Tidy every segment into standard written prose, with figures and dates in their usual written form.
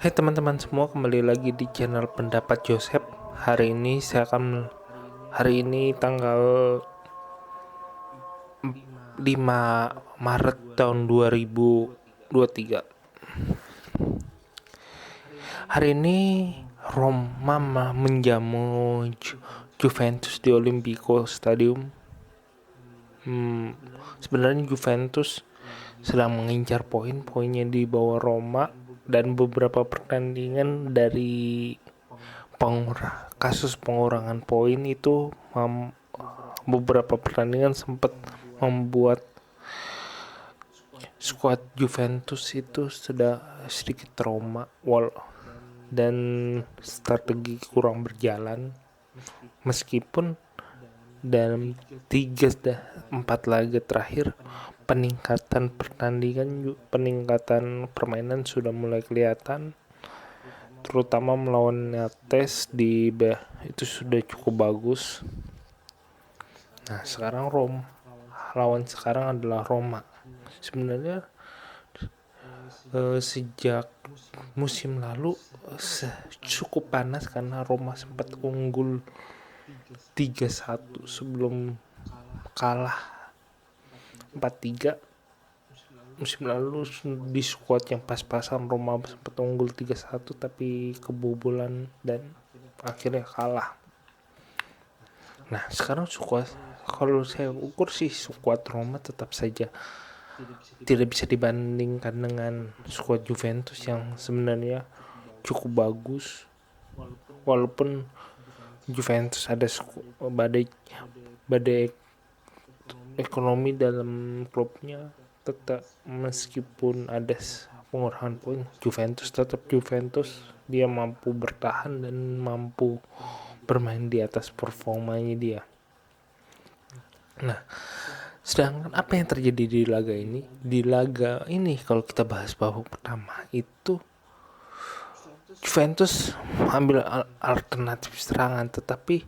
Hai teman-teman semua, kembali lagi di channel Pendapat Joseph. Hari ini tanggal 5 Maret tahun 2023. Hari ini Roma menjamu Juventus di Olimpico Stadium. Sebenarnya Juventus sedang mengincar poinnya di bawah Roma, dan beberapa pertandingan dari kasus pengurangan poin itu beberapa pertandingan sempat membuat skuad Juventus itu sudah sedikit trauma dan strategi kurang berjalan, meskipun dalam 3-4 laga terakhir peningkatan permainan sudah mulai kelihatan, terutama melawan Nantes itu sudah cukup bagus. Nah, lawan sekarang adalah Roma. Sebenarnya sejak musim lalu cukup panas karena Roma sempat unggul 3-1 sebelum kalah 4-3. Musim lalu di skuad yang pas-pasan Roma sempat unggul 3-1 tapi kebobolan dan akhirnya kalah. Nah, sekarang kalau saya ukur sih skuad Roma tetap saja tidak bisa dibandingkan dengan skuad Juventus yang sebenarnya cukup bagus. Walaupun Juventus ada badai ekonomi dalam klubnya, tetap meskipun ada pengurangan poin, Juventus tetap Juventus. Dia mampu bertahan dan mampu bermain di atas performanya dia. Nah, sedangkan apa yang terjadi di laga ini? Di laga ini kalau kita bahas babak pertama itu Juventus ambil alternatif serangan, tetapi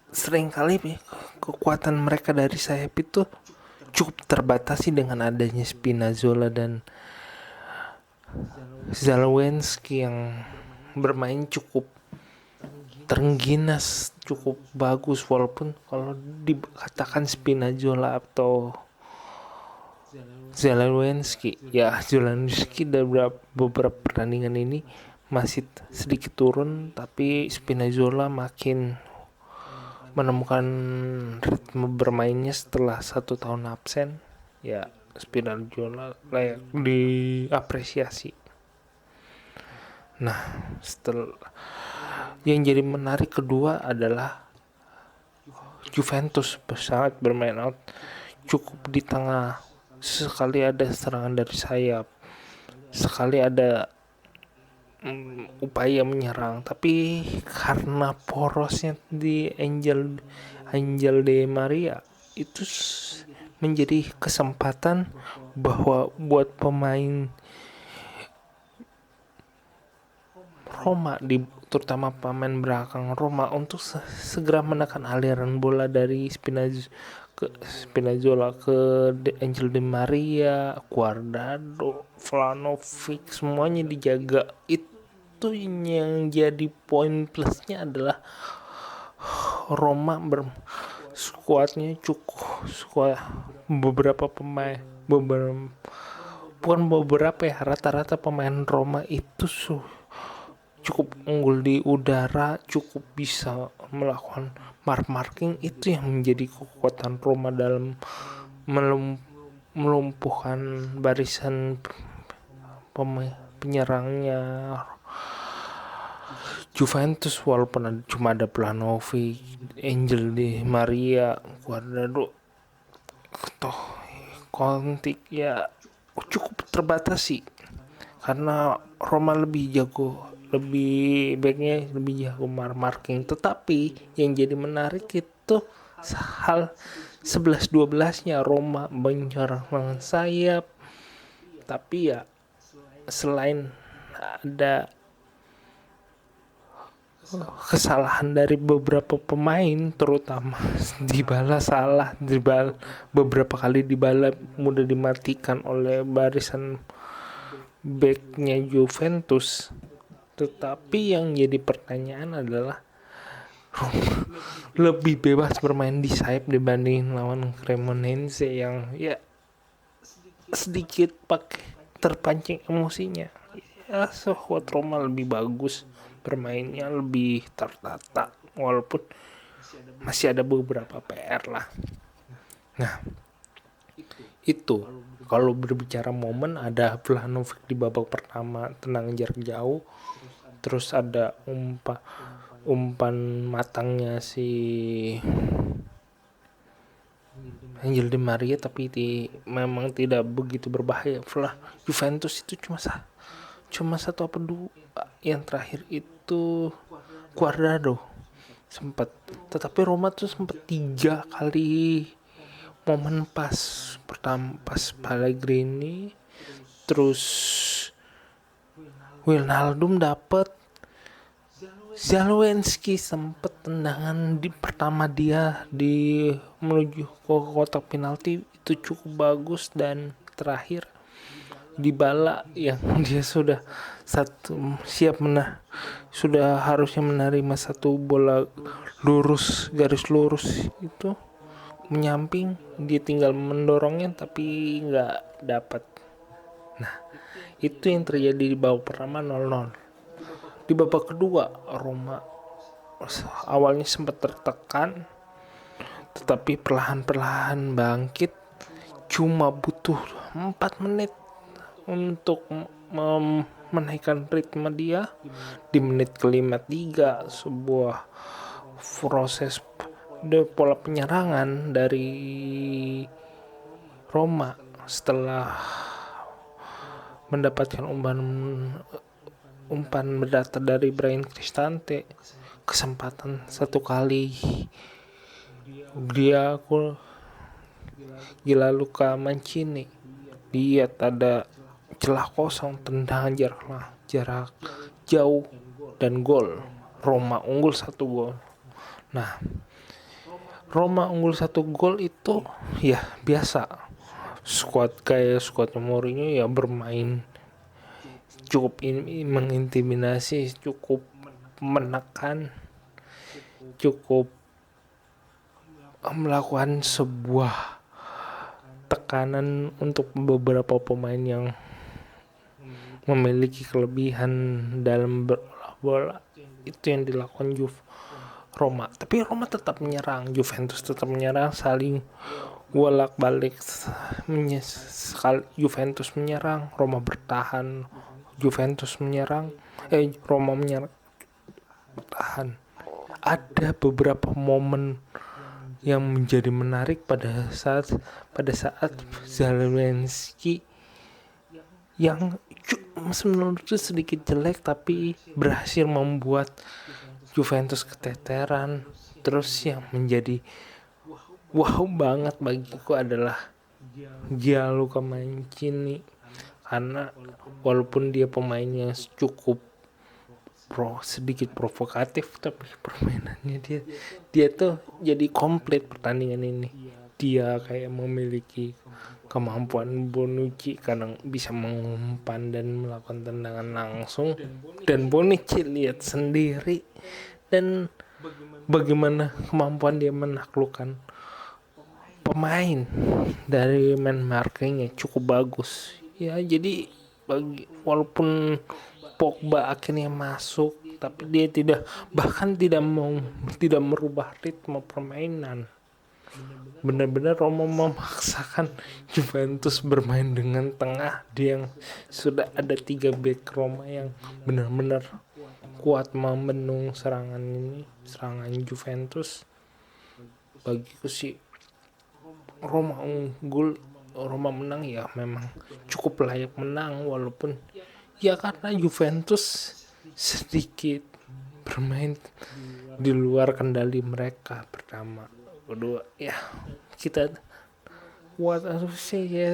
seringkali kekuatan mereka dari sayap itu cukup terbatasi dengan adanya Spinazzola dan Zalewski yang bermain cukup terengginas, cukup bagus. Walaupun kalau dikatakan Spinazzola atau Zalewski dari beberapa pertandingan ini masih sedikit turun, tapi Spinazzola makin menemukan ritme bermainnya setelah 1 tahun absen. Ya, Spinazzola layak diapresiasi. Nah, setelah yang jadi menarik kedua adalah Juventus sangat bermain out cukup di tengah. Sekali ada serangan dari sayap, sekali ada upaya menyerang, tapi karena porosnya di Angel Di Maria itu menjadi kesempatan bahwa buat pemain Roma, terutama pemain belakang Roma, untuk segera menekan aliran bola dari Spinazzola ke Angel Di Maria, Guardado, Vlahovic, semuanya dijaga. Itu yang jadi poin plusnya adalah Roma skuadnya cukup beberapa pemain rata-rata pemain Roma itu cukup unggul di udara, cukup bisa melakukan marking. Itu yang menjadi kekuatan Roma dalam melumpuhkan barisan penyerangnya Juventus. Walaupun cuma ada Vlahovic, Angel Di Maria, Guardado, Conti, ya cukup terbatasi karena Roma lebih jago marking. Tetapi yang jadi menarik itu hal 11-12-nya Roma menyerang dengan sayap, tapi ya selain ada kesalahan dari beberapa pemain, terutama beberapa kali Dybala mudah dimatikan oleh barisan backnya Juventus. Tetapi yang jadi pertanyaan adalah lebih bebas bermain di sayap dibanding lawan Cremonese yang ya sedikit terpancing emosinya. Ya, squad Roma lebih bagus, bermainnya lebih tertata, walaupun masih ada beberapa PR lah. Nah, itu kalau berbicara momen, ada Vlahovic di babak pertama tendangan jarak jauh, terus ada umpan matangnya si Angel Di Maria, tapi memang tidak begitu berbahaya. Juventus itu cuma satu apa dua. Yang terakhir itu Cuadrado sempat, tetapi Roma tuh sempat 3 kali momen pas. Pertama pas Pellegrini, terus Wijnaldum dapet, Zalewski sempet tendangan pertama dia di menuju ke kotak penalti itu cukup bagus, dan terakhir Dybala yang dia sudah sudah harusnya menerima satu bola garis lurus itu menyamping, dia tinggal mendorongnya tapi nggak dapat. Nah, itu yang terjadi di babak pertama 0-0. Di babak kedua Roma awalnya sempat tertekan, tetapi perlahan-perlahan bangkit. Cuma butuh 4 menit untuk menaikkan ritme dia. Di menit ke-53 sebuah proses pola penyerangan dari Roma setelah mendapatkan umpan berdata dari Bryan Cristante, kesempatan satu kali gila Luka Mancini, lihat ada celah kosong, tendangan jarak jauh dan gol. Roma unggul 1 gol. Nah, Roma unggul 1 gol itu ya biasa. Skuad Mourinho ya bermain cukup mengintimidasi, cukup menekan, cukup melakukan sebuah tekanan untuk beberapa pemain yang memiliki kelebihan dalam bola. Itu yang dilakukan Roma. Tapi Roma tetap menyerang, Juventus tetap menyerang, saling bolak-balik. Juventus menyerang, Roma bertahan. Juventus menyerang, Roma menyerang, bertahan. Ada beberapa momen yang menjadi menarik pada saat Zalewski yang menurutku sedikit jelek tapi berhasil membuat Juventus keteteran. Terus yang menjadi wow banget bagiku adalah Gianluca Mancini, karena walaupun dia pemainnya cukup sedikit provokatif, tapi permainannya dia tuh jadi komplit pertandingan ini. Dia kayak memiliki kemampuan Bonucci, kadang bisa mengumpan dan melakukan tendangan langsung, dan Bonucci lihat sendiri dan bagaimana kemampuan dia menaklukkan pemain dari man markingnya cukup bagus ya. Jadi walaupun Pogba akhirnya masuk, tapi dia tidak merubah ritme permainan. Benar-benar Roma memaksakan Juventus bermain dengan tengah. Dia yang sudah ada 3 back Roma yang benar-benar kuat membendung serangan Juventus. Bagiku sih Roma menang ya, memang cukup layak menang, walaupun ya karena Juventus sedikit bermain di luar kendali mereka. Pertama, kedua ya kita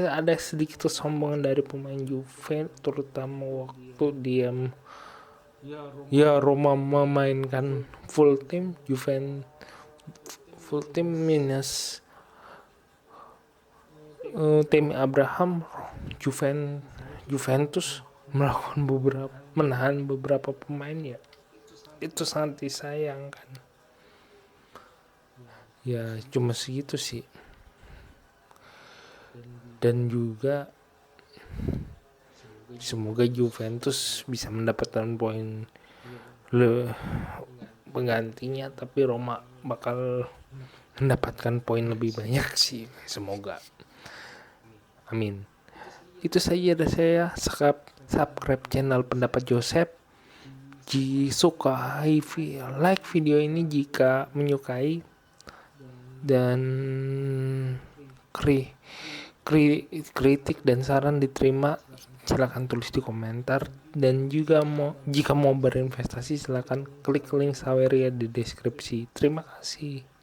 ada sedikit kesombongan dari pemain Juve, terutama waktu dia Roma memainkan full team, full team minus tim Abraham. Juventus menahan beberapa pemain, ya itu sangat disayangkan. Ya cuma segitu sih. Dan juga semoga Juventus bisa mendapatkan poin penggantinya, tapi Roma bakal mendapatkan poin lebih banyak sih, semoga. Amin. Itu saja dari saya. Subscribe channel Pendapat Joseph. Like video ini jika menyukai, dan kritik dan saran diterima, silakan tulis di komentar. Dan juga jika mau berinvestasi silakan klik link Saweria di deskripsi. Terima kasih.